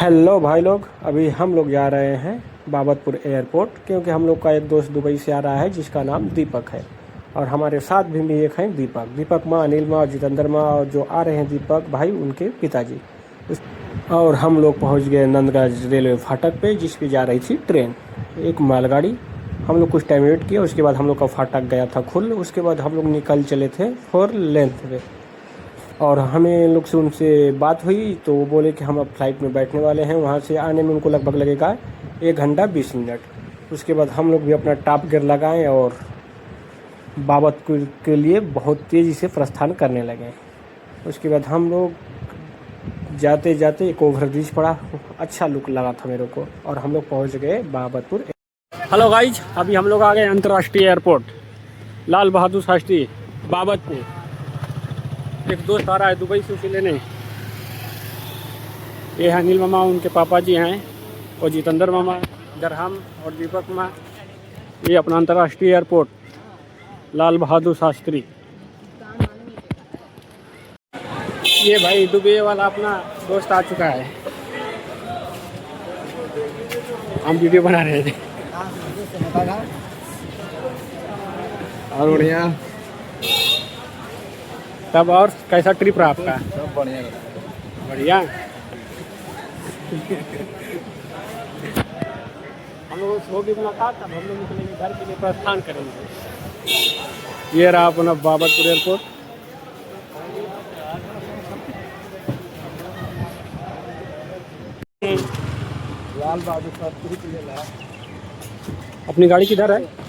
Hello भाई लोग, अभी हम लोग जा रहे हैं बाबतपुर एयरपोर्ट, क्योंकि हम लोग का एक दोस्त दुबई से आ रहा है जिसका नाम दीपक है। और हमारे साथ भी एक हैं दीपक माँ, अनिल माँ और जितेंद्र माँ, और जो आ रहे हैं दीपक भाई उनके पिताजी। और हम लोग पहुंच गए नंदगंज रेलवे फाटक पे, जिस पे जा रही थी ट्रेन, एक मालगाड़ी। हम लोग कुछ टाइम वेट किया, उसके बाद हम लोग का फाटक गया था खुल। उसके बाद हम लोग निकल चले थे 4 लेंथ पे। और हमें लोग से उनसे बात हुई तो वो बोले कि हम अब फ्लाइट में बैठने वाले हैं। वहाँ से आने में उनको लगभग लगेगा 1 घंटा 20 मिनट। उसके बाद हम लोग भी अपना टॉप गियर लगाएं और बाबतपुर के लिए बहुत तेज़ी से प्रस्थान करने लगे। उसके बाद हम लोग जाते जाते एक ओवर ब्रिज पड़ा, अच्छा लुक लगा था मेरे को, और हम लोग पहुँच गए बाबतपुर। हेलो गाइज, अभी हम लोग आ गए अंतर्राष्ट्रीय एयरपोर्ट लाल बहादुर शास्त्री बाबतपुर। एक दोस्त आ रहा है दुबई से, उसे लेने। ये अनिल मामा, उनके पापा जी हैं, और जितेंद्र मामा, इधर हम और दीपक मामा। ये अपना अंतर्राष्ट्रीय एयरपोर्ट लाल बहादुर शास्त्री। ये भाई दुबई वाला अपना दोस्त आ चुका है, हम वीडियो बना रहे थे। और बढ़िया। तब और कैसा ट्रिप रहा आपका? सब बढ़िया बढ़िया। हम लोग होगी मुलाकात, तब हम लोग निकलेंगे घर के लिए, प्रस्थान करेंगे। ये रहा अपना बाबतपुर एयरपोर्ट। लाल बहादुर शास्त्री के लिए अपनी गाड़ी किधर है?